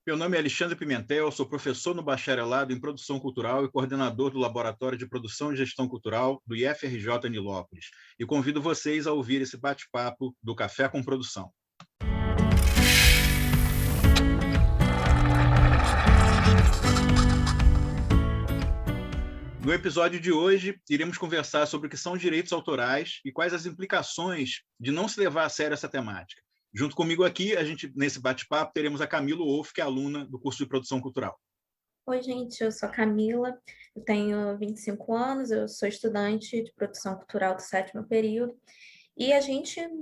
Meu nome é Alexandre Pimentel, sou professor no bacharelado em Produção Cultural e coordenador do Laboratório de Produção e Gestão Cultural do IFRJ Nilópolis. E convido vocês a ouvir esse bate-papo do Café com Produção. No episódio de hoje, iremos conversar sobre o que são direitos autorais e quais as implicações de não se levar a sério essa temática. Junto comigo aqui, nesse bate-papo, teremos a Camila Wolff, que é aluna do curso de Produção Cultural. Oi, gente, eu sou a Camila, eu tenho 25 anos, eu sou estudante de Produção Cultural do 7º período, e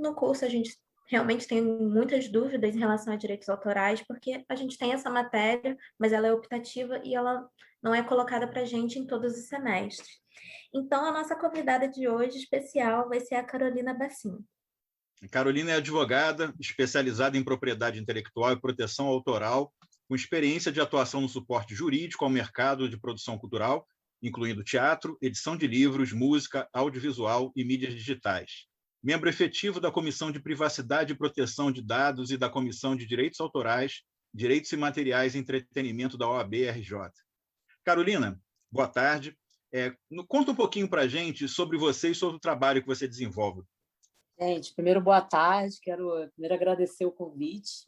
no curso, a gente realmente tem muitas dúvidas em relação a direitos autorais, porque a gente tem essa matéria, mas ela é optativa e ela não é colocada para a gente em todos os semestres. Então, a nossa convidada de hoje, especial, vai ser a Carolina Bassim. Carolina é advogada, especializada em propriedade intelectual e proteção autoral, com experiência de atuação no suporte jurídico ao mercado de produção cultural, incluindo teatro, edição de livros, música, audiovisual e mídias digitais. Membro efetivo da Comissão de Privacidade e Proteção de Dados e da Comissão de Direitos Autorais, Direitos Imateriais e Entretenimento da OAB-RJ. Carolina, boa tarde. Conta um pouquinho para a gente sobre você e sobre o trabalho que você desenvolve. Gente, primeiro, boa tarde. Quero primeiro agradecer o convite,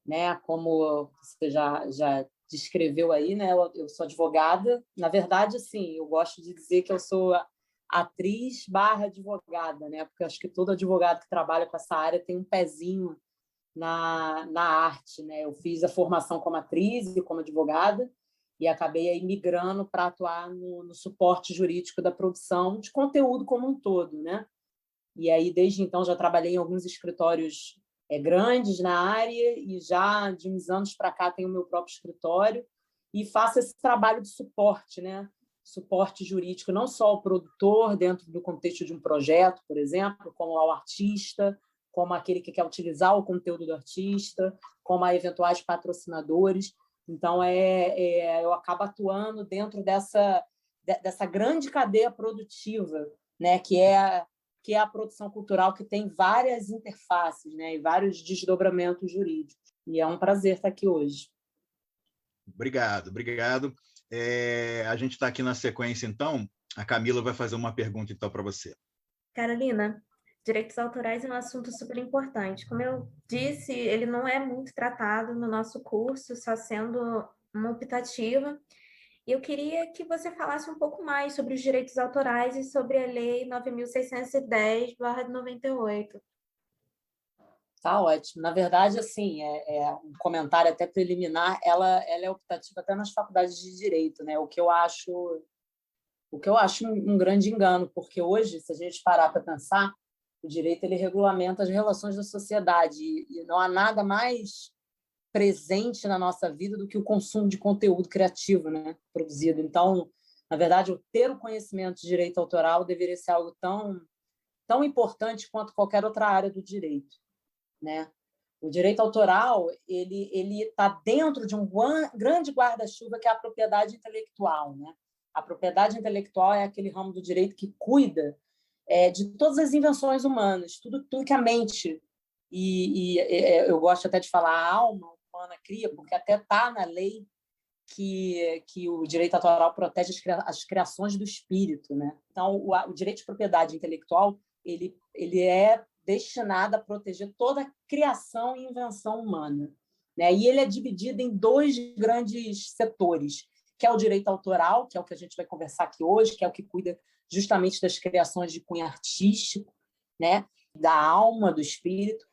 né? Como você já descreveu aí, né? Eu sou advogada. Na verdade, assim, eu gosto de dizer que eu sou atriz/advogada, né? Porque acho que todo advogado que trabalha com essa área tem um pezinho na arte, né? Eu fiz a formação como atriz e como advogada e acabei aí migrando para atuar no suporte jurídico da produção de conteúdo como um todo, né? E aí, desde então, já trabalhei em alguns escritórios grandes na área e já de uns anos para cá tenho o meu próprio escritório e faço esse trabalho de suporte, né? Suporte jurídico, não só ao produtor dentro do contexto de um projeto, por exemplo, como ao artista, como aquele que quer utilizar o conteúdo do artista, como a eventuais patrocinadores. Então, eu acabo atuando dentro dessa grande cadeia produtiva, né? Que é a produção cultural, que tem várias interfaces, né, e vários desdobramentos jurídicos. E é um prazer estar aqui hoje. Obrigado. A gente está aqui na sequência, então. A Camila vai fazer uma pergunta, então, para você. Carolina, direitos autorais é um assunto super importante. Como eu disse, ele não é muito tratado no nosso curso, só sendo uma optativa. Eu queria que você falasse um pouco mais sobre os direitos autorais e sobre a Lei 9.610/98. Tá ótimo. Na verdade, assim, um comentário até preliminar, ela é optativa até nas faculdades de Direito, né? O que eu acho um grande engano, porque hoje, se a gente parar para pensar, o direito ele regulamenta as relações da sociedade e não há nada mais presente na nossa vida do que o consumo de conteúdo criativo, né, produzido. Então, na verdade, ter o conhecimento de direito autoral deveria ser algo tão importante quanto qualquer outra área do direito, né? O direito autoral ele está dentro de um grande guarda-chuva que é a propriedade intelectual, né? A propriedade intelectual é aquele ramo do direito que cuida de todas as invenções humanas, tudo que a mente eu gosto até de falar a alma humana cria, porque até está na lei que o direito autoral protege as criações do espírito, né? Então, o direito de propriedade intelectual ele é destinado a proteger toda a criação e invenção humana, né? E ele é dividido em dois grandes setores, que é o direito autoral, que é o que a gente vai conversar aqui hoje, que é o que cuida justamente das criações de cunho artístico, né? Da alma, do espírito,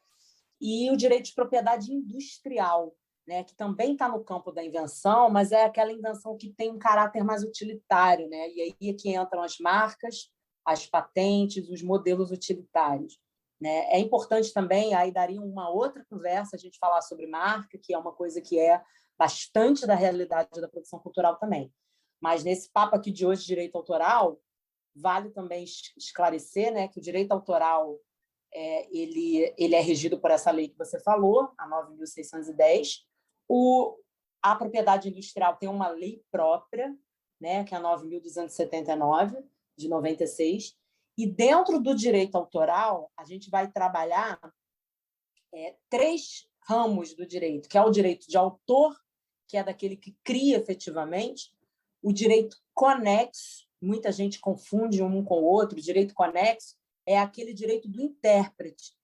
e o direito de propriedade industrial, né, que também está no campo da invenção, mas é aquela invenção que tem um caráter mais utilitário, né? E aí é que entram as marcas, as patentes, os modelos utilitários, né? É importante também, aí daria uma outra conversa, a gente falar sobre marca, que é uma coisa que é bastante da realidade da produção cultural também. Mas nesse papo aqui de hoje, direito autoral, vale também esclarecer, né, que o direito autoral ele é regido por essa lei que você falou, a 9.610. A propriedade industrial tem uma lei própria, né, que é a 9.279, de 96. E dentro do direito autoral, a gente vai trabalhar 3 ramos do direito, que é o direito de autor, que é daquele que cria efetivamente, o direito conexo, muita gente confunde um com o outro, o direito conexo é aquele direito do intérprete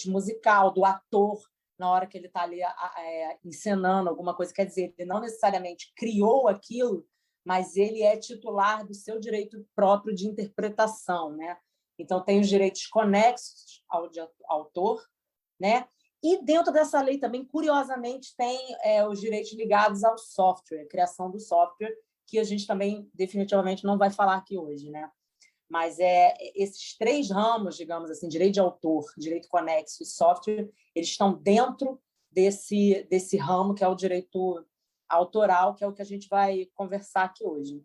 musical, do ator, na hora que ele está ali encenando alguma coisa. Quer dizer, ele não necessariamente criou aquilo, mas ele é titular do seu direito próprio de interpretação, né? Então, tem os direitos conexos ao autor, né? E dentro dessa lei também, curiosamente, tem os direitos ligados ao software, a criação do software, que a gente também definitivamente não vai falar aqui hoje, né? Mas esses 3 ramos, digamos assim, direito de autor, direito conexo e software, eles estão dentro desse ramo que é o direito autoral, que é o que a gente vai conversar aqui hoje.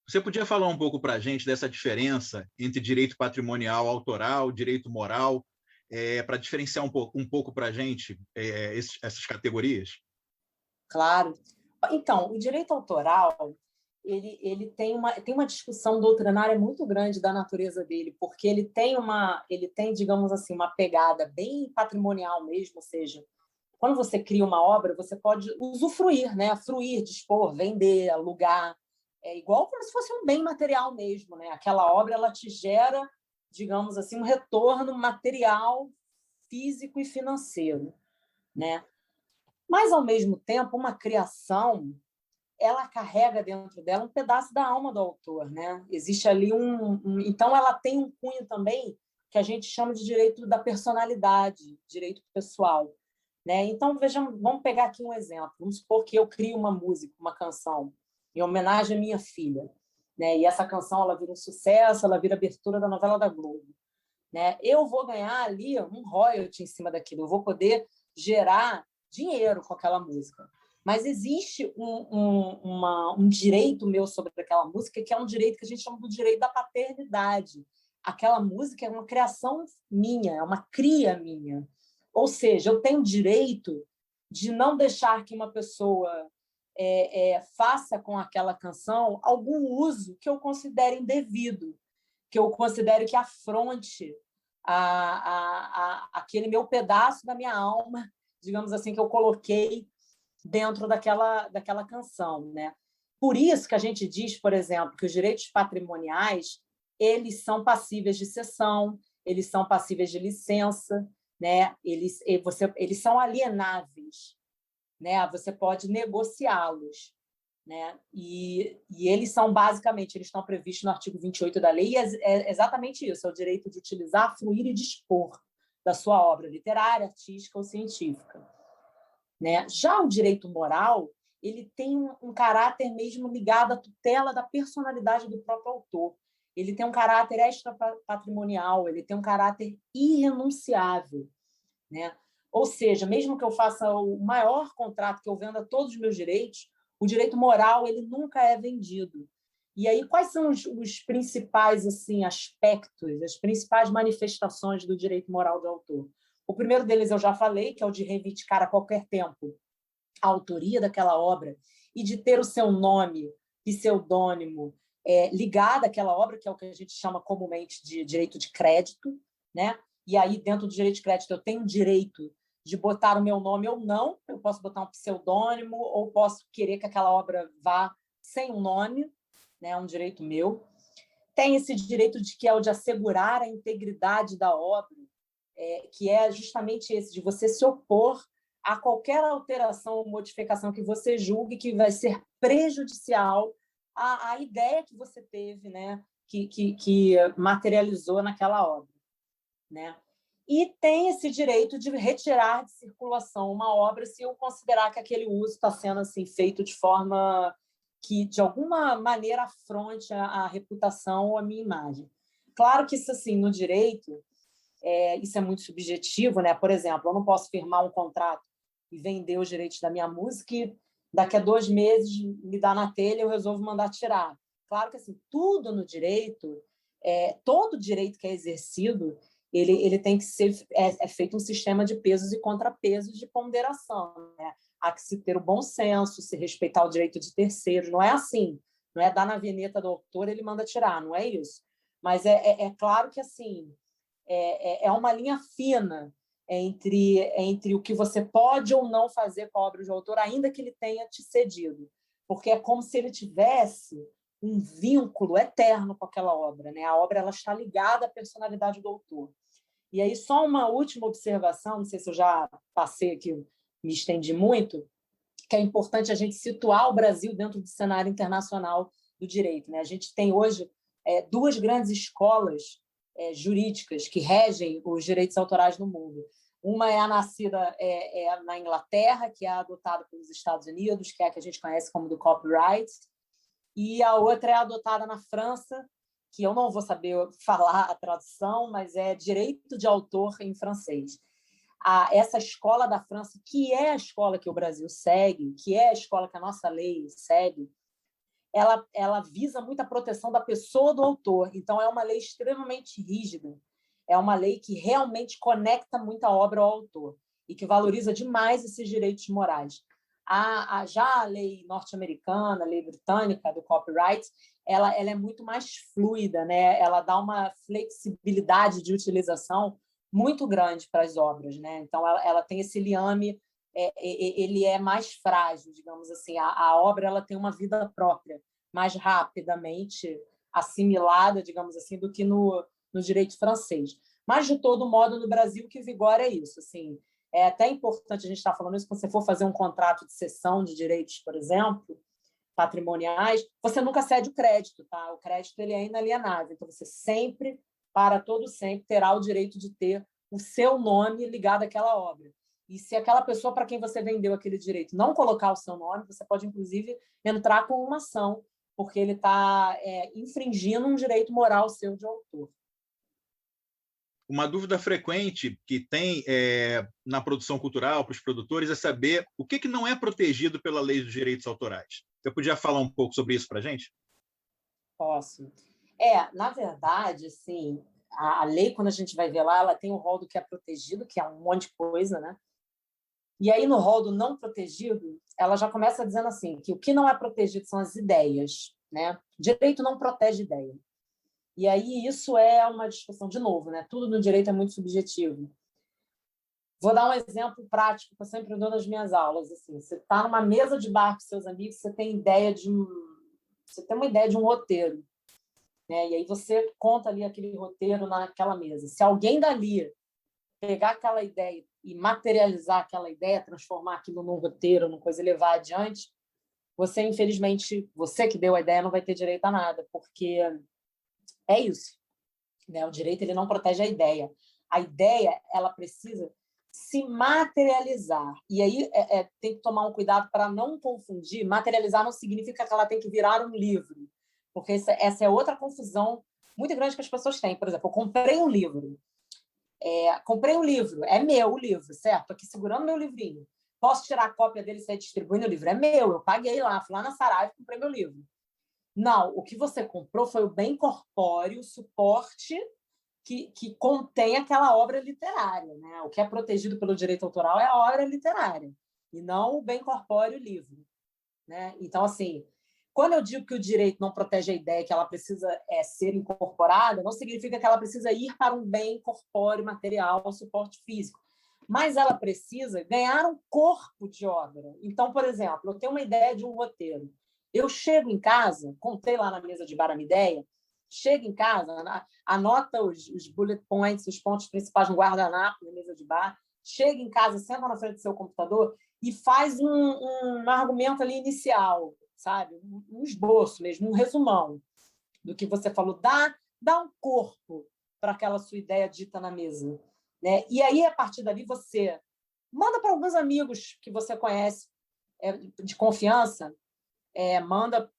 Você podia falar um pouco para a gente dessa diferença entre direito patrimonial autoral, direito moral, para diferenciar um pouco para a gente essas categorias? Claro. Então, o direito autoral ele tem uma discussão doutrinária muito grande da natureza dele, porque ele tem, digamos assim, uma pegada bem patrimonial mesmo, ou seja, quando você cria uma obra, você pode usufruir, né? Fruir, dispor, vender, alugar. É igual como se fosse um bem material mesmo, né? Aquela obra ela te gera, digamos assim, um retorno material, físico e financeiro, né? Mas, ao mesmo tempo, uma criação ela carrega dentro dela um pedaço da alma do autor, né? Existe ali então, ela tem um cunho também que a gente chama de direito da personalidade, direito pessoal, né? Então, vejamos, vamos pegar aqui um exemplo. Vamos supor que eu crio uma música, uma canção, em homenagem à minha filha, né? E essa canção ela vira um sucesso, ela vira abertura da novela da Globo, né? Eu vou ganhar ali um royalty em cima daquilo, eu vou poder gerar dinheiro com aquela música. Mas existe um direito meu sobre aquela música, que é um direito que a gente chama do direito da paternidade. Aquela música é uma criação minha, é uma cria minha. Ou seja, eu tenho direito de não deixar que uma pessoa faça com aquela canção algum uso que eu considere indevido, que eu considere que afronte aquele meu pedaço da minha alma, digamos assim, que eu coloquei dentro daquela canção, né? Por isso que a gente diz, por exemplo, que os direitos patrimoniais eles são passíveis de cessão, eles são passíveis de licença, né? Eles são alienáveis, né? Você pode negociá-los, né? E eles são basicamente, eles estão previstos no artigo 28 da lei, e é exatamente isso, é o direito de utilizar, fruir e dispor da sua obra literária, artística ou científica, né? Já o direito moral ele tem um caráter mesmo ligado à tutela da personalidade do próprio autor. Ele tem um caráter extrapatrimonial, ele tem um caráter irrenunciável, né? Ou seja, mesmo que eu faça o maior contrato, que eu venda todos os meus direitos, o direito moral ele nunca é vendido. E aí, quais são os principais assim, aspectos, as principais manifestações do direito moral do autor? O primeiro deles eu já falei, que é o de reivindicar a qualquer tempo a autoria daquela obra e de ter o seu nome, pseudônimo, ligado àquela obra, que é o que a gente chama comumente de direito de crédito, né? E aí, dentro do direito de crédito, eu tenho o direito de botar o meu nome ou não, eu posso botar um pseudônimo ou posso querer que aquela obra vá sem um nome, né? É um direito meu. Tem esse direito que é o de assegurar a integridade da obra, que é justamente esse, de você se opor a qualquer alteração ou modificação que você julgue que vai ser prejudicial à ideia que você teve, né? que materializou naquela obra, né? E tem esse direito de retirar de circulação uma obra se eu considerar que aquele uso está sendo assim, feito de forma que, de alguma maneira, afronte a reputação ou a minha imagem. Claro que isso, assim, no direito, isso é muito subjetivo, né? Por exemplo, eu não posso firmar um contrato e vender os direitos da minha música e daqui a 2 meses me dá na telha e eu resolvo mandar tirar. Claro que assim, tudo no direito, todo direito que é exercido, ele tem que ser feito um sistema de pesos e contrapesos de ponderação, né? Há que se ter o bom senso, se respeitar o direito de terceiros. Não é assim, não é dar na veneta do autor ele manda tirar, não é isso. Mas é claro que assim é uma linha fina entre o que você pode ou não fazer com a obra de autor, ainda que ele tenha te cedido. Porque é como se ele tivesse um vínculo eterno com aquela obra, né? A obra ela está ligada à personalidade do autor. E aí, só uma última observação, não sei se eu já passei aqui, me estendi muito, que é importante a gente situar o Brasil dentro do cenário internacional do direito, né? A gente tem hoje duas grandes escolas jurídicas que regem os direitos autorais no mundo. Uma é a nascida na Inglaterra, que é adotada pelos Estados Unidos, que é a que a gente conhece como do copyright, e a outra é adotada na França, que eu não vou saber falar a tradução, mas é direito de autor em francês. Essa escola da França, que é a escola que o Brasil segue, que é a escola que a nossa lei segue, ela visa muito a proteção da pessoa do autor. Então, é uma lei extremamente rígida. É uma lei que realmente conecta muito a obra ao autor e que valoriza demais esses direitos morais. Já a lei norte-americana, a lei britânica do copyright, ela é muito mais fluida, né? Ela dá uma flexibilidade de utilização muito grande para as obras, né? Então, ela tem esse liame, ele é mais frágil, digamos assim. A obra ela tem uma vida própria, mais rapidamente assimilada, digamos assim, do que no direito francês. Mas, de todo modo, no Brasil, o que vigora é isso. Assim, é até importante a gente estar falando isso quando você for fazer um contrato de cessão de direitos, por exemplo, patrimoniais, você nunca cede o crédito, tá? O crédito ele é inalienável, então você sempre, para todo sempre, terá o direito de ter o seu nome ligado àquela obra. E se aquela pessoa para quem você vendeu aquele direito não colocar o seu nome, você pode, inclusive, entrar com uma ação, porque ele está infringindo um direito moral seu de autor. Uma dúvida frequente que tem na produção cultural para os produtores é saber o que não é protegido pela lei dos direitos autorais. Você podia falar um pouco sobre isso para a gente? Posso. Na verdade, assim, a lei, quando a gente vai ver lá, ela tem o rol do que é protegido, que é um monte de coisa, né? E aí, no rol do não protegido, ela já começa dizendo assim, que o que não é protegido são as ideias, né? Direito não protege ideia. E aí isso é uma discussão, de novo, né? Tudo no direito é muito subjetivo. Vou dar um exemplo prático que eu sempre dou nas minhas aulas. Assim, você está numa mesa de bar com seus amigos, você tem uma ideia de um roteiro, né? E aí você conta ali aquele roteiro naquela mesa. Se alguém dali pegar aquela ideia e materializar aquela ideia, transformar aquilo num roteiro, numa coisa e levar adiante, você, infelizmente, você que deu a ideia não vai ter direito a nada, porque é isso, né? O direito ele não protege a ideia. A ideia ela precisa se materializar. E aí tem que tomar um cuidado para não confundir. Materializar não significa que ela tem que virar um livro, porque essa é outra confusão muito grande que as pessoas têm. Por exemplo, eu comprei um livro. É meu o livro, certo? Estou aqui segurando meu livrinho. Posso tirar a cópia dele e sair distribuindo o livro? É meu, eu paguei lá, fui lá na Saraiva e comprei meu livro. Não, o que você comprou foi o bem corpóreo, o suporte que contém aquela obra literária, né? O que é protegido pelo direito autoral é a obra literária, e não o bem corpóreo livro, né? Então, assim, quando eu digo que o direito não protege a ideia que ela precisa ser incorporada, não significa que ela precisa ir para um bem corpóreo, material, um suporte físico, mas ela precisa ganhar um corpo de obra. Então, por exemplo, eu tenho uma ideia de um roteiro. Eu chego em casa, contei lá na mesa de bar a minha ideia, chega em casa, anota os bullet points, os pontos principais no guardanapo, na mesa de bar, chega em casa, senta na frente do seu computador e faz um argumento ali inicial, sabe? Um esboço mesmo, um resumão do que você falou. Dá um corpo para aquela sua ideia dita na mesa, né? E aí, a partir dali, você manda para alguns amigos que você conhece de confiança, manda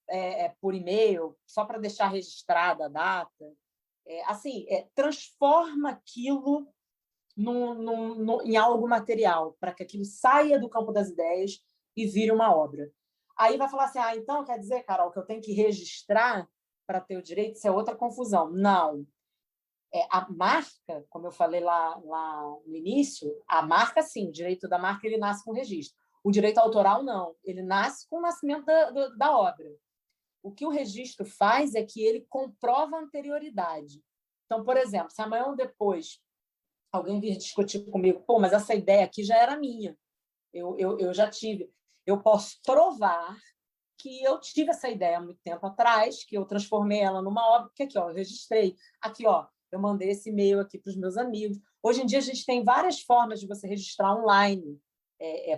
por e-mail, só para deixar registrada a data. Transforma aquilo em algo material, para que aquilo saia do campo das ideias e vire uma obra. Aí vai falar assim, então quer dizer, Carol, que eu tenho que registrar para ter o direito? Isso é outra confusão. Não. A marca, como eu falei lá no início, a marca, sim, o direito da marca ele nasce com registro. O direito autoral, não. Ele nasce com o nascimento da obra. O que o registro faz é que ele comprova a anterioridade. Então, por exemplo, se amanhã ou depois alguém vir discutir comigo, pô, mas essa ideia aqui já era minha, eu já tive. Eu posso provar que eu tive essa ideia há muito tempo atrás, que eu transformei ela numa obra, porque aqui, ó, eu registrei, aqui, ó, eu mandei esse e-mail aqui para os meus amigos. Hoje em dia, a gente tem várias formas de você registrar online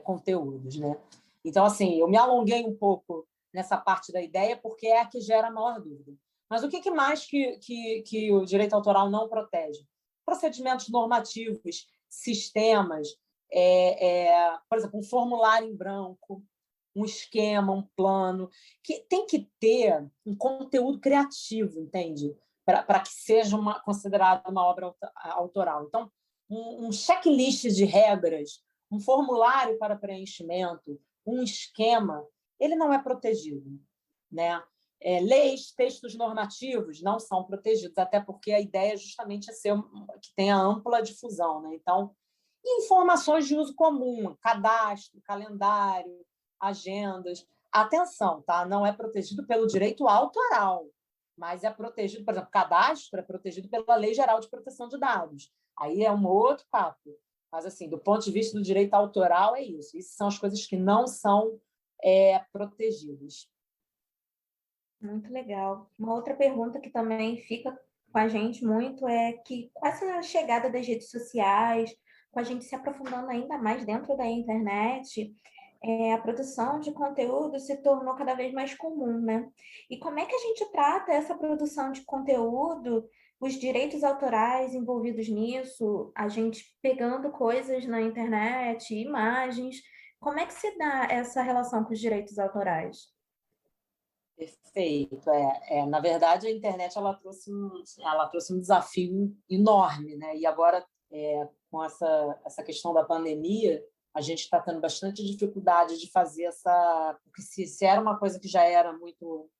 conteúdos, né? Então, assim, eu me alonguei um pouco nessa parte da ideia, porque é a que gera a maior dúvida. Mas o que mais que o direito autoral não protege? Procedimentos normativos, sistemas, por exemplo, um formulário em branco, um esquema, um plano, que tem que ter um conteúdo criativo, entende? Para que seja considerada uma obra autoral. Então, um checklist de regras, um formulário para preenchimento, um esquema, ele não é protegido, né? Leis, textos normativos não são protegidos, até porque a ideia justamente é ser que tenha ampla difusão, né? Então, informações de uso comum, cadastro, calendário, agendas. Atenção, tá? Não é protegido pelo direito autoral, mas é protegido, por exemplo, cadastro é protegido pela Lei Geral de Proteção de Dados. Aí é um outro papo. Mas, assim, do ponto de vista do direito autoral, é isso. Isso são as coisas que não são protegidas. Muito legal. Uma outra pergunta que também fica com a gente muito é que, com essa chegada das redes sociais, com a gente se aprofundando ainda mais dentro da internet, a produção de conteúdo se tornou cada vez mais comum, né? E como é que a gente trata essa produção de conteúdo, os direitos autorais envolvidos nisso, a gente pegando coisas na internet, imagens, como é que se dá essa relação com os direitos autorais? Perfeito. Na verdade, a internet ela trouxe um desafio enorme, né? E agora, com essa questão da pandemia, a gente está tendo bastante dificuldade de fazer essa... Porque se era uma coisa que já era muito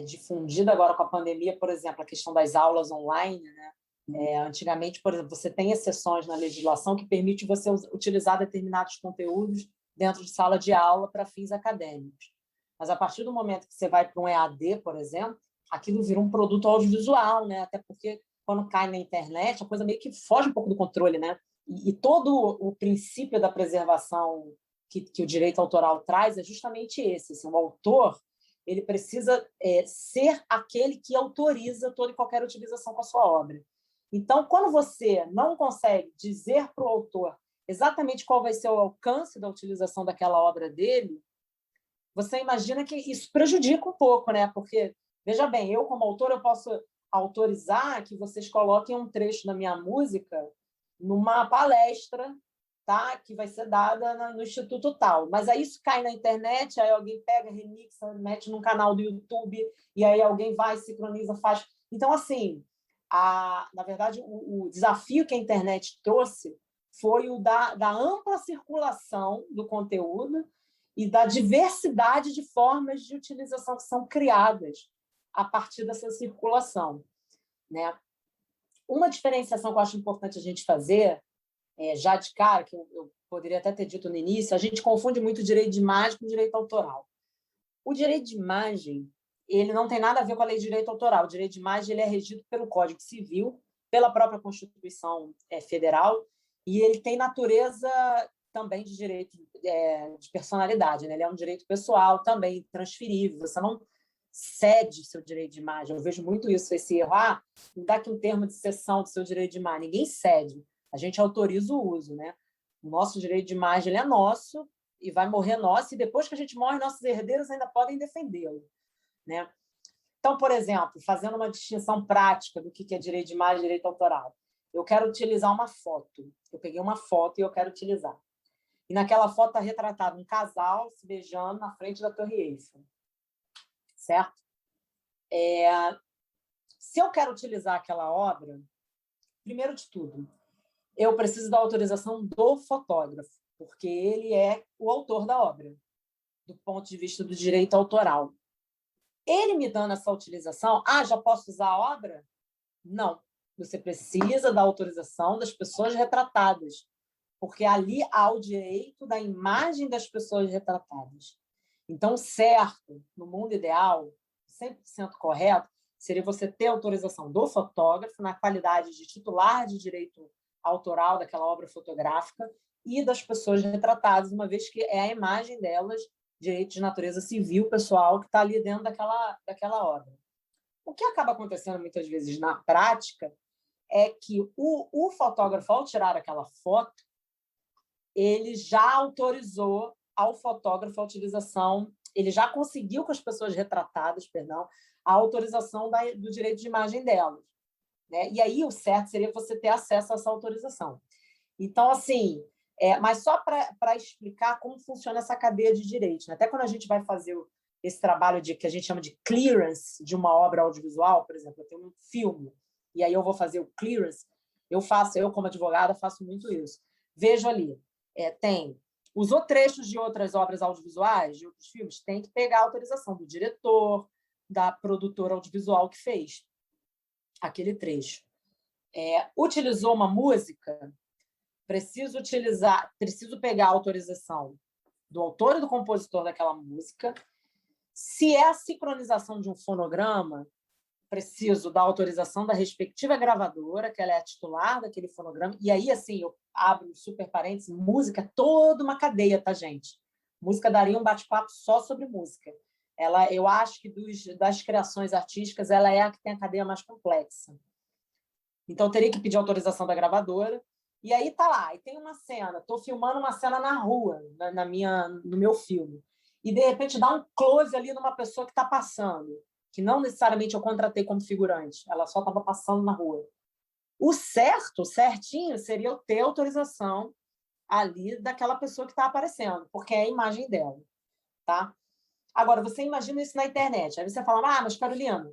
difundida agora com a pandemia, por exemplo, a questão das aulas online, né? Antigamente, por exemplo, você tem exceções na legislação que permite você utilizar determinados conteúdos dentro de sala de aula para fins acadêmicos. Mas a partir do momento que você vai para um EAD, por exemplo, aquilo vira um produto audiovisual, né? Até porque quando cai na internet, a coisa meio que foge um pouco do controle, né? E todo o princípio da preservação que o direito autoral traz é justamente esse. Assim, o autor ele precisa ser aquele que autoriza toda e qualquer utilização com a sua obra. Então, quando você não consegue dizer para o autor exatamente qual vai ser o alcance da utilização daquela obra dele, você imagina que isso prejudica um pouco, né? Porque, veja bem, eu, como autor, eu posso autorizar que vocês coloquem um trecho da minha música numa palestra, tá? Que vai ser dada no Instituto tal. Mas aí isso cai na internet, aí alguém pega, remixa, mete num canal do YouTube, e aí alguém vai, sincroniza, faz... Então, assim, na verdade, o desafio que a internet trouxe foi o da ampla circulação do conteúdo e da diversidade de formas de utilização que são criadas a partir dessa circulação, né? Uma diferenciação que eu acho importante a gente fazer, já de cara, que eu poderia até ter dito no início, a gente confunde muito o direito de imagem com o direito autoral. O direito de imagem ele não tem nada a ver com a lei de direito autoral. O direito de imagem ele é regido pelo Código Civil, pela própria Constituição Federal, e ele tem natureza também de direito de personalidade, né? Ele é um direito pessoal também transferível. Você não cede seu direito de imagem. Eu vejo muito isso, esse erro. Me dá aqui um termo de cessão do seu direito de imagem. Ninguém cede. A gente autoriza o uso, né? O nosso direito de imagem ele é nosso e vai morrer nosso, e depois que a gente morre, nossos herdeiros ainda podem defendê-lo, né? Então, por exemplo, fazendo uma distinção prática do que é direito de imagem e direito autoral. Eu quero utilizar uma foto. Eu peguei uma foto e eu quero utilizar. E naquela foto está retratado um casal se beijando na frente da Torre Eiffel. Certo? Se eu quero utilizar aquela obra, primeiro de tudo, eu preciso da autorização do fotógrafo, porque ele é o autor da obra, do ponto de vista do direito autoral. Ele me dando essa utilização, já posso usar a obra? Não. Você precisa da autorização das pessoas retratadas, porque ali há o direito da imagem das pessoas retratadas. Então, certo, no mundo ideal, 100% correto, seria você ter autorização do fotógrafo na qualidade de titular de direito autoral daquela obra fotográfica e das pessoas retratadas, uma vez que é a imagem delas, direito de natureza civil, pessoal, que está ali dentro daquela obra. O que acaba acontecendo muitas vezes na prática é que o fotógrafo, ao tirar aquela foto, ele já autorizou ao fotógrafo a utilização, ele já conseguiu com as pessoas retratadas, a autorização do direito de imagem delas, né? E aí o certo seria você ter acesso a essa autorização. Então, assim, mas só para explicar como funciona essa cadeia de direitos, né? Até quando a gente vai fazer esse trabalho que a gente chama de clearance de uma obra audiovisual, por exemplo, eu tenho um filme, e aí eu vou fazer o clearance, eu como advogada, faço muito isso. Vejo ali, tem usou trechos de outras obras audiovisuais, de outros filmes, tem que pegar a autorização do diretor, da produtora audiovisual que fez aquele trecho. Utilizou uma música, preciso pegar a autorização do autor e do compositor daquela música. Se é a sincronização de um fonograma, preciso da autorização da respectiva gravadora, que ela é a titular daquele fonograma. E aí, assim, eu abro um super parênteses, música, toda uma cadeia, tá, gente? Música daria um bate-papo só sobre música. Eu acho que das criações artísticas, ela é a que tem a cadeia mais complexa. Então, eu teria que pedir autorização da gravadora. E aí tá lá, e tem uma cena, estou filmando uma cena na rua, no meu filme, e de repente dá um close ali numa pessoa que está passando, que não necessariamente eu contratei como figurante, ela só estava passando na rua. O certinho, seria eu ter autorização ali daquela pessoa que está aparecendo, porque é a imagem dela, tá? Agora, você imagina isso na internet, aí você fala, mas Carolina,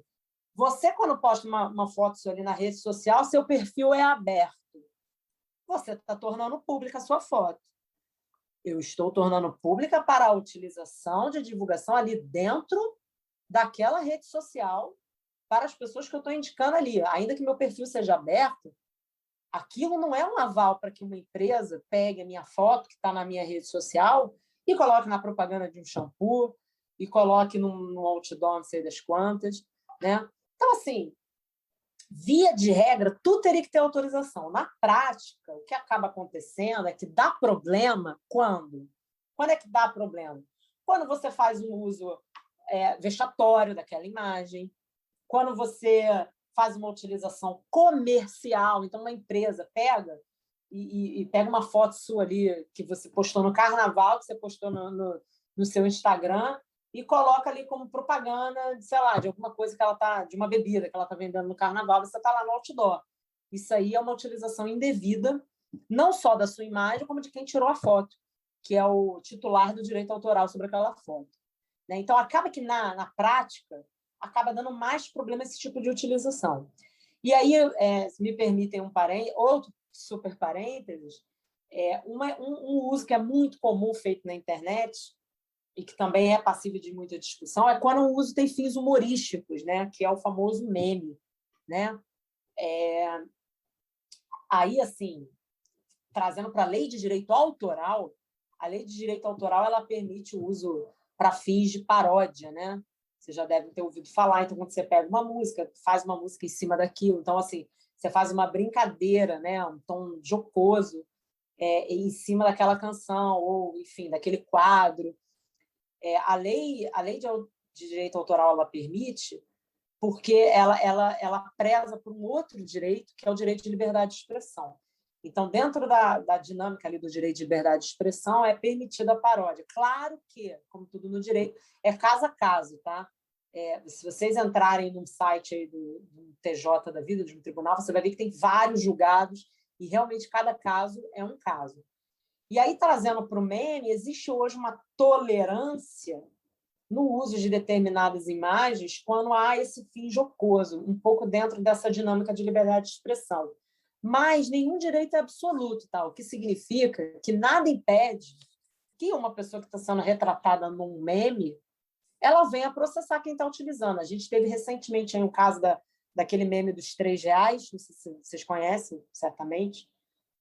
você quando posta uma foto sua ali na rede social, seu perfil é aberto. Você está tornando pública a sua foto. Eu estou tornando pública para a utilização de divulgação ali dentro daquela rede social para as pessoas que eu estou indicando ali. Ainda que meu perfil seja aberto, aquilo não é um aval para que uma empresa pegue a minha foto, que está na minha rede social, e coloque na propaganda de um shampoo, e coloque num outdoor, não sei das quantas, né? Então, assim, via de regra, tudo teria que ter autorização. Na prática, o que acaba acontecendo é que dá problema quando? Quando é que dá problema? Quando você faz um uso vexatório daquela imagem, quando você faz uma utilização comercial, então uma empresa pega e pega uma foto sua ali que você postou no carnaval, que você postou no seu Instagram, e coloca ali como propaganda, sei lá, de alguma coisa de uma bebida que ela está vendendo no carnaval, você está lá no outdoor. Isso aí é uma utilização indevida, não só da sua imagem, como de quem tirou a foto, que é o titular do direito autoral sobre aquela foto. Né? Então, acaba que, na prática, acaba dando mais problema esse tipo de utilização. E aí, se me permitem outro super parênteses, um uso que é muito comum feito na internet, e que também é passível de muita discussão, é quando o uso tem fins humorísticos, né? Que é o famoso meme. Né? Aí, assim, trazendo para a lei de direito autoral, a lei de direito autoral ela permite o uso para fins de paródia, né? Vocês já devem ter ouvido falar. Então, quando você pega uma música, faz uma música em cima daquilo. Então, assim, você faz uma brincadeira, né? Um tom jocoso em cima daquela canção ou, enfim, daquele quadro. A lei de direito autoral ela permite porque ela preza por um outro direito, que é o direito de liberdade de expressão. Então, dentro da dinâmica ali do direito de liberdade de expressão, é permitida a paródia. Claro que, como tudo no direito, é caso a caso, tá? Se vocês entrarem num site aí do TJ da vida, de um tribunal, você vai ver que tem vários julgados e realmente cada caso é um caso. E aí, trazendo para o meme, existe hoje uma tolerância no uso de determinadas imagens quando há esse fim jocoso, um pouco dentro dessa dinâmica de liberdade de expressão. Mas nenhum direito é absoluto, tá? O que significa que nada impede que uma pessoa que está sendo retratada num meme ela venha processar quem está utilizando. A gente teve recentemente aí um caso daquele meme dos R$3, não sei se vocês conhecem, certamente,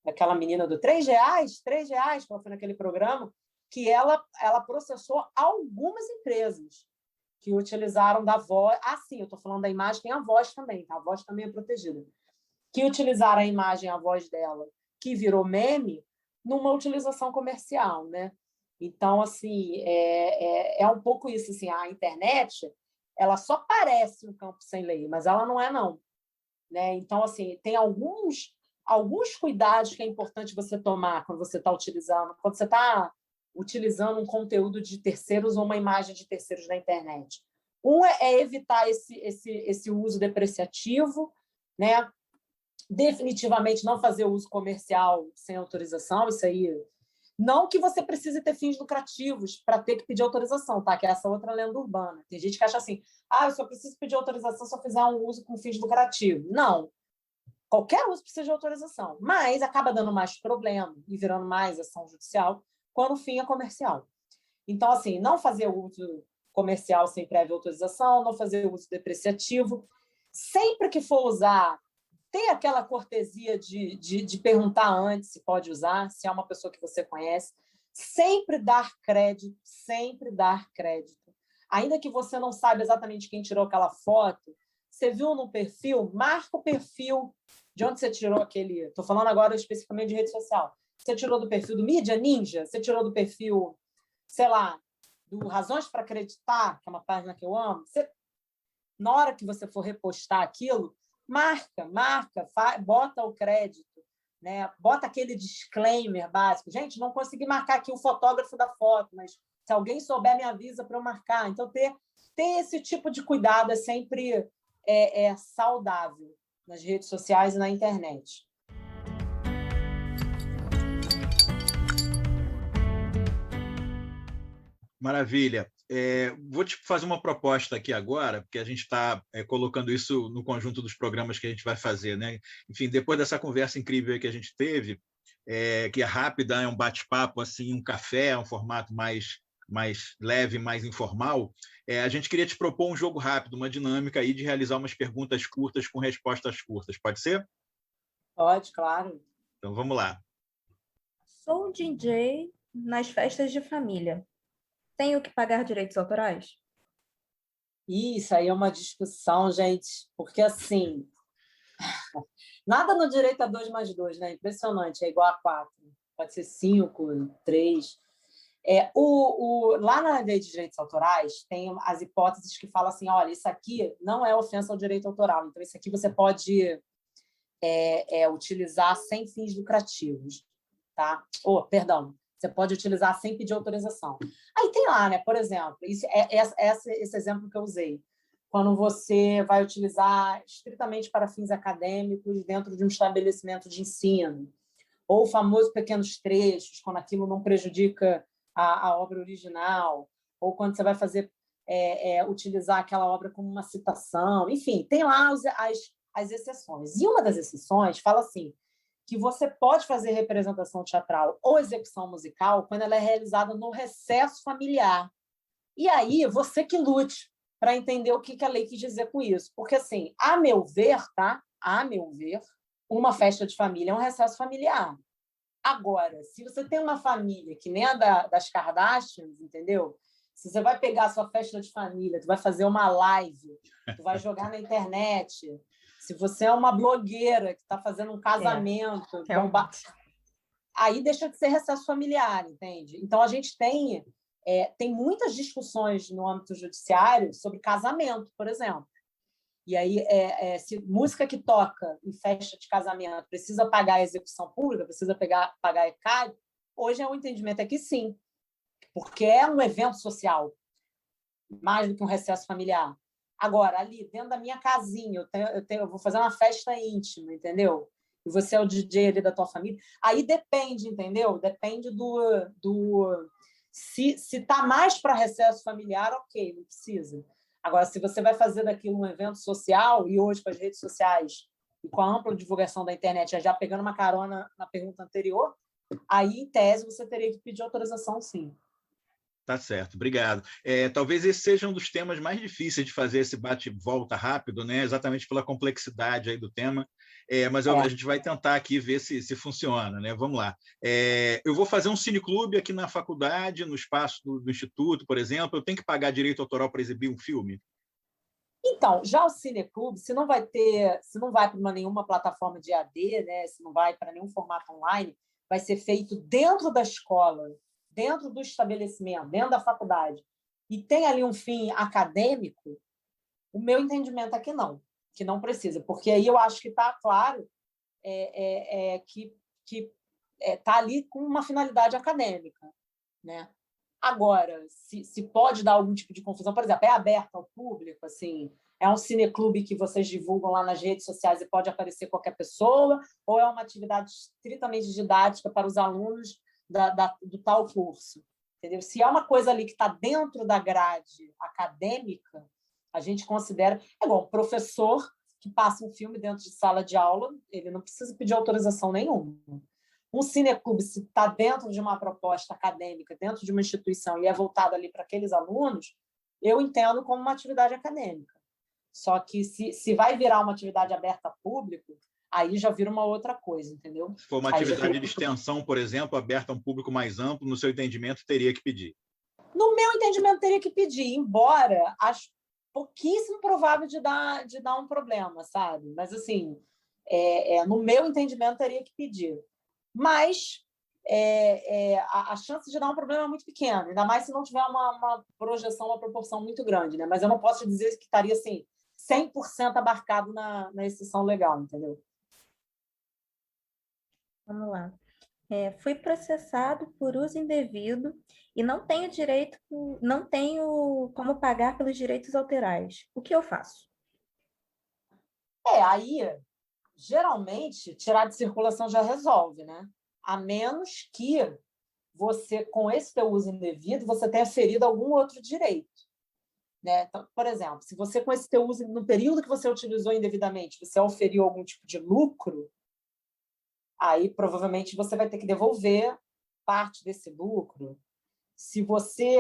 daquela menina do R$3, que ela foi naquele programa, que ela processou algumas empresas que utilizaram da voz. Sim, eu estou falando da imagem, tem a voz também, tá? A voz também é protegida. Que utilizaram a imagem, a voz dela, que virou meme numa utilização comercial, né? Então, assim, é um pouco isso. Assim, a internet, ela só parece um campo sem lei, mas ela não é, não. Né? Então, assim, tem alguns cuidados que é importante você tomar quando você está utilizando um conteúdo de terceiros ou uma imagem de terceiros na internet. Um é evitar esse uso depreciativo, né? Definitivamente não fazer uso comercial sem autorização, isso aí. Não que você precise ter fins lucrativos para ter que pedir autorização, tá? Que é essa outra lenda urbana. Tem gente que acha assim, eu só preciso pedir autorização se eu fizer um uso com fins lucrativos. Não. Qualquer uso precisa de autorização, mas acaba dando mais problema e virando mais ação judicial quando o fim é comercial. Então, assim, não fazer uso comercial sem prévia autorização, não fazer uso depreciativo. Sempre que for usar, ter aquela cortesia de perguntar antes se pode usar, se é uma pessoa que você conhece. Sempre dar crédito, sempre dar crédito. Ainda que você não saiba exatamente quem tirou aquela foto, você viu no perfil, marca o perfil de onde você tirou aquele... Estou falando agora especificamente de rede social. Você tirou do perfil do Mídia Ninja? Você tirou do perfil, sei lá, do Razões para Acreditar, que é uma página que eu amo? Na hora que você for repostar aquilo, marca, bota o crédito, né? Bota aquele disclaimer básico. Gente, não consegui marcar aqui o fotógrafo da foto, mas se alguém souber, me avisa para eu marcar. Então, ter esse tipo de cuidado é sempre saudável nas redes sociais e na internet. Maravilha. Vou te fazer uma proposta aqui agora, porque a gente está colocando isso no conjunto dos programas que a gente vai fazer, né? Enfim, depois dessa conversa incrível que a gente teve, que é rápida, é um bate-papo, assim, um café, um formato mais leve, mais informal, a gente queria te propor um jogo rápido, uma dinâmica aí de realizar umas perguntas curtas com respostas curtas. Pode ser? Pode, claro. Então, vamos lá. Sou DJ nas festas de família. Tenho que pagar direitos autorais? Isso aí é uma discussão, gente, porque assim, nada no direito a 2 mais 2, né? Impressionante, é igual a 4. Pode ser 5, 3. Lá na lei de direitos autorais, tem as hipóteses que falam assim, olha, isso aqui não é ofensa ao direito autoral, então isso aqui você pode utilizar sem fins lucrativos, tá? Perdão, você pode utilizar sem pedir autorização. Aí tem lá, né? Por exemplo, esse exemplo que eu usei, quando você vai utilizar estritamente para fins acadêmicos dentro de um estabelecimento de ensino, ou o famoso pequenos trechos, quando aquilo não prejudica a obra original, ou quando você vai fazer utilizar aquela obra como uma citação. Enfim, tem lá as exceções. E uma das exceções fala assim, que você pode fazer representação teatral ou execução musical quando ela é realizada no recesso familiar. E aí, você que lute para entender o que a lei quis dizer com isso. Porque, assim, a meu ver, tá? A meu ver, uma festa de família é um recesso familiar. Agora, se você tem uma família que nem a das Kardashians, entendeu? Se você vai pegar a sua festa de família, tu vai fazer uma live, tu vai jogar na internet. Se você é uma blogueira que está fazendo um casamento, aí deixa de ser recesso familiar, entende? Então, a gente tem muitas discussões no âmbito judiciário sobre casamento, por exemplo. E aí, se música que toca em festa de casamento precisa pagar a execução pública, precisa pagar ECAD, hoje o entendimento é que sim, porque é um evento social, mais do que um recesso familiar. Agora, ali, dentro da minha casinha, eu vou fazer uma festa íntima, entendeu? E você é o DJ ali da tua família. Aí depende, entendeu? Depende se está mais para recesso familiar, ok, não precisa. Agora, se você vai fazer daquilo um evento social, e hoje com as redes sociais e com a ampla divulgação da internet, já pegando uma carona na pergunta anterior, aí, em tese, você teria que pedir autorização, sim. Tá certo, obrigado. Talvez esse seja um dos temas mais difíceis de fazer esse bate-volta rápido, né? Exatamente pela complexidade aí do tema, mas a gente vai tentar aqui ver se funciona, né? Vamos lá. Eu vou fazer um cineclube aqui na faculdade, no espaço do Instituto, por exemplo. Eu tenho que pagar direito autoral para exibir um filme? Então, já o Cineclube, se não vai para nenhuma plataforma de AD, né, se não vai para nenhum formato online, vai ser feito dentro da escola, dentro do estabelecimento, dentro da faculdade, e tem ali um fim acadêmico, o meu entendimento é que não precisa, porque aí eu acho que está claro que está ali com uma finalidade acadêmica, né? Agora, se pode dar algum tipo de confusão, por exemplo, é aberto ao público, assim, é um cineclube que vocês divulgam lá nas redes sociais e pode aparecer qualquer pessoa, ou é uma atividade estritamente didática para os alunos do tal curso? Entendeu? Se é uma coisa ali que está dentro da grade acadêmica, a gente considera... É igual um professor que passa um filme dentro de sala de aula, ele não precisa pedir autorização nenhuma. Um cineclube, se está dentro de uma proposta acadêmica, dentro de uma instituição e é voltado ali para aqueles alunos, eu entendo como uma atividade acadêmica. Só que se vai virar uma atividade aberta a público, aí já vira uma outra coisa, entendeu? Se for uma atividade de extensão, por exemplo, aberta a um público mais amplo, no seu entendimento, teria que pedir? No meu entendimento, teria que pedir, embora acho pouquíssimo provável de dar um problema, sabe? Mas, assim, no meu entendimento, teria que pedir. Mas a chance de dar um problema é muito pequena, ainda mais se não tiver uma projeção, uma proporção muito grande, né? Mas eu não posso dizer que estaria assim, 100% abarcado na exceção legal, entendeu? Vamos lá. Fui processado por uso indevido e não tenho como pagar pelos direitos autorais. O que eu faço? Aí, geralmente, tirar de circulação já resolve, né? A menos que você, com esse teu uso indevido, você tenha ferido algum outro direito. Né? Então, por exemplo, se você, com esse teu uso, no período que você utilizou indevidamente, você oferiu algum tipo de lucro, aí provavelmente você vai ter que devolver parte desse lucro. Se você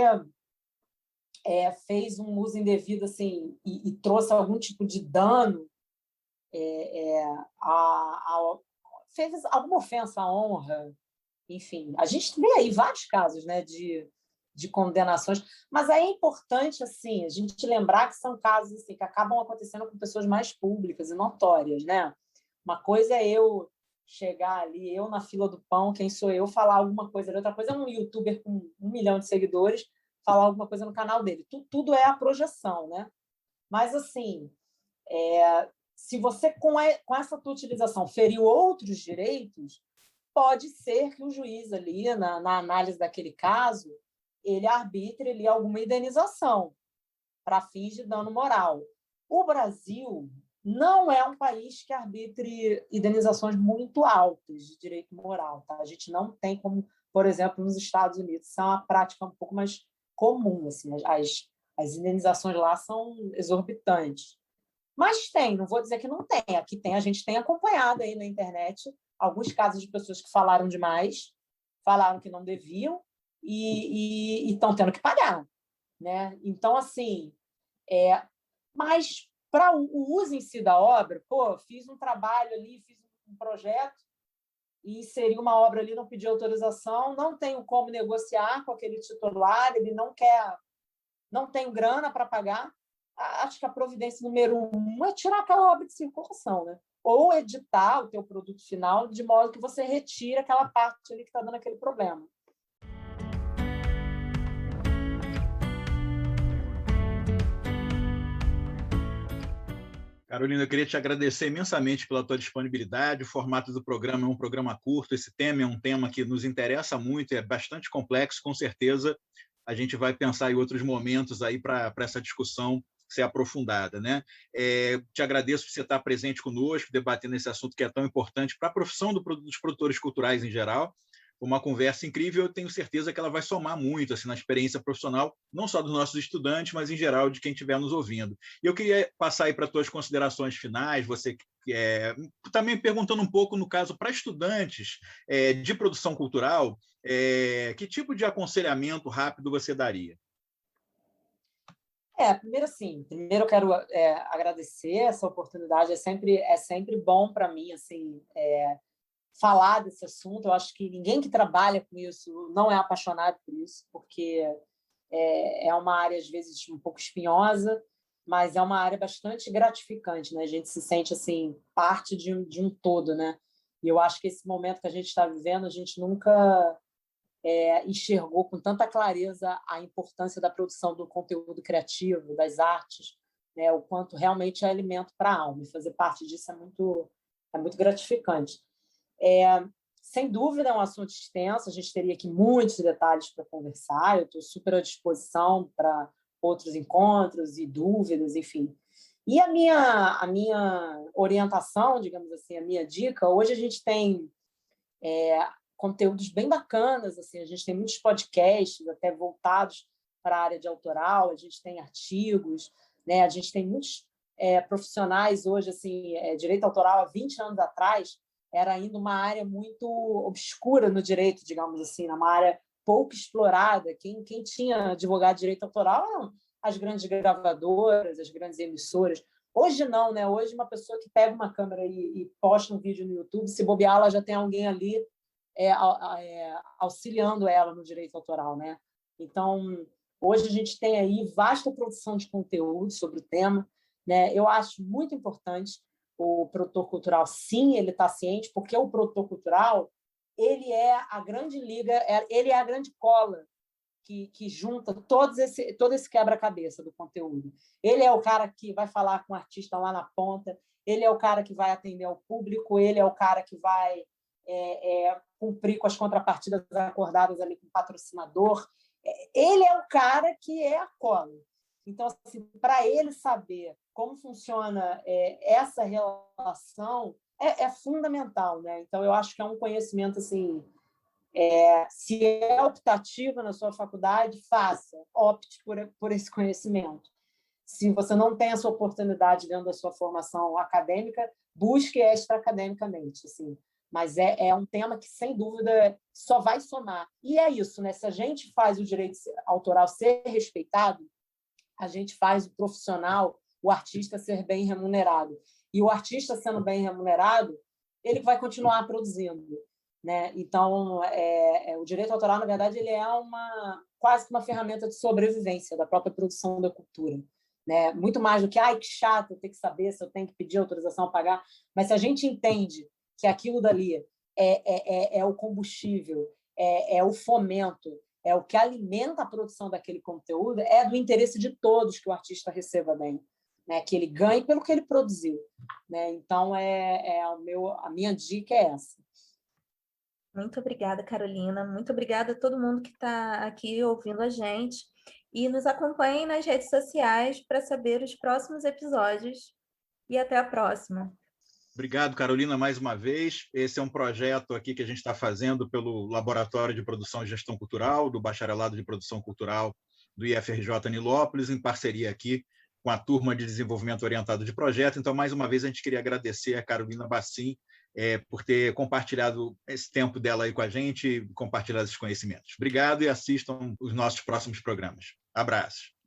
fez um uso indevido assim, e trouxe algum tipo de dano, fez alguma ofensa à honra, enfim, a gente vê aí vários casos, né, de condenações, mas aí é importante assim, a gente lembrar que são casos assim, que acabam acontecendo com pessoas mais públicas e notórias, né? Uma coisa é eu chegar ali, eu na fila do pão, quem sou eu, falar alguma coisa, outra coisa é um youtuber com 1 milhão de seguidores falar alguma coisa no canal dele. Tudo é a projeção, né? Mas, assim, se você, com essa tua utilização, feriu outros direitos, pode ser que o juiz ali, na análise daquele caso, ele arbitre ali alguma indenização para fins de dano moral. O Brasil não é um país que arbitre indenizações muito altas de direito moral. Tá? A gente não tem como, por exemplo, nos Estados Unidos, isso é uma prática um pouco mais comum. Assim, as indenizações lá são exorbitantes. Mas tem, não vou dizer que não tem. Aqui tem, a gente tem acompanhado aí na internet alguns casos de pessoas que falaram demais, falaram que não deviam e estão tendo que pagar. Né? Então, assim, mas para o uso em si da obra, fiz um trabalho ali, fiz um projeto e inseri uma obra ali, não pedi autorização, não tenho como negociar com aquele titular, ele não tenho grana para pagar. Acho que a providência número 1 é tirar aquela obra de circulação, né? Ou editar o teu produto final de modo que você retire aquela parte ali que está dando aquele problema. Carolina, eu queria te agradecer imensamente pela tua disponibilidade. O formato do programa é um programa curto, esse tema é um tema que nos interessa muito, é bastante complexo, com certeza a gente vai pensar em outros momentos aí para essa discussão ser aprofundada. Né? Te agradeço por você estar presente conosco, debatendo esse assunto que é tão importante para a profissão dos produtores culturais em geral. Uma conversa incrível, eu tenho certeza que ela vai somar muito assim, na experiência profissional, não só dos nossos estudantes, mas em geral de quem estiver nos ouvindo. E eu queria passar aí para as tuas considerações finais, você também perguntando um pouco, no caso, para estudantes de produção cultural, que tipo de aconselhamento rápido você daria? Primeiro eu quero agradecer essa oportunidade, é sempre bom para mim, assim, falar desse assunto. Eu acho que ninguém que trabalha com isso não é apaixonado por isso, porque é uma área, às vezes, um pouco espinhosa, mas é uma área bastante gratificante, né? A gente se sente assim parte de um todo, né? E eu acho que esse momento que a gente está vivendo, a gente nunca enxergou com tanta clareza a importância da produção do conteúdo criativo, das artes, né? O quanto realmente é alimento para a alma. E fazer parte disso é muito gratificante. Sem dúvida, é um assunto extenso, a gente teria aqui muitos detalhes para conversar, eu estou super à disposição para outros encontros e dúvidas, enfim. E a minha orientação, digamos assim, a minha dica, hoje a gente tem conteúdos bem bacanas, assim, a gente tem muitos podcasts até voltados para a área de autoral, a gente tem artigos, né? A gente tem muitos profissionais hoje, assim, direito autoral há 20 anos atrás era ainda uma área muito obscura no direito, digamos assim, uma área pouco explorada. Quem tinha advogado de direito autoral eram as grandes gravadoras, as grandes emissoras. Hoje não, né? Hoje uma pessoa que pega uma câmera e posta um vídeo no YouTube, se bobear, ela já tem alguém ali auxiliando ela no direito autoral, né? Então, hoje a gente tem aí vasta produção de conteúdo sobre o tema, né? Eu acho muito importante o produtor cultural, sim, ele está ciente, porque o produtor cultural ele é a grande liga, ele é a grande cola que junta todo esse quebra-cabeça do conteúdo. Ele é o cara que vai falar com o artista lá na ponta, ele é o cara que vai atender ao público, ele é o cara que vai cumprir com as contrapartidas acordadas ali com o patrocinador. Ele é o cara que é a cola. Então, assim, para ele saber como funciona essa relação é fundamental, né? Então, eu acho que é um conhecimento assim, se é optativa na sua faculdade, faça, opte por esse conhecimento. Se você não tem essa oportunidade dentro da sua formação acadêmica, busque extra-academicamente, assim. Mas é um tema que, sem dúvida, só vai somar. E é isso, né? Se a gente faz o direito autoral ser respeitado, a gente faz o profissional, o artista, ser bem remunerado. E o artista sendo bem remunerado, ele vai continuar produzindo, né? Então, o direito autoral, na verdade, ele é quase que uma ferramenta de sobrevivência da própria produção da cultura, né? Muito mais do que, ai, que chato, eu tenho que saber se eu tenho que pedir autorização a pagar. Mas se a gente entende que aquilo dali é o combustível, é o fomento, é o que alimenta a produção daquele conteúdo, é do interesse de todos que o artista receba bem, né? Que ele ganhe pelo que ele produziu, né? Então, a minha dica é essa. Muito obrigada, Carolina. Muito obrigada a todo mundo que está aqui ouvindo a gente. E nos acompanhem nas redes sociais para saber os próximos episódios. E até a próxima. Obrigado, Carolina, mais uma vez. Esse é um projeto aqui que a gente está fazendo pelo Laboratório de Produção e Gestão Cultural, do Bacharelado de Produção Cultural do IFRJ Nilópolis, em parceria aqui com a Turma de Desenvolvimento Orientado de Projeto. Então, mais uma vez, a gente queria agradecer a Carolina Bassim por ter compartilhado esse tempo dela aí com a gente e compartilhado esses conhecimentos. Obrigado e assistam os nossos próximos programas. Abraços.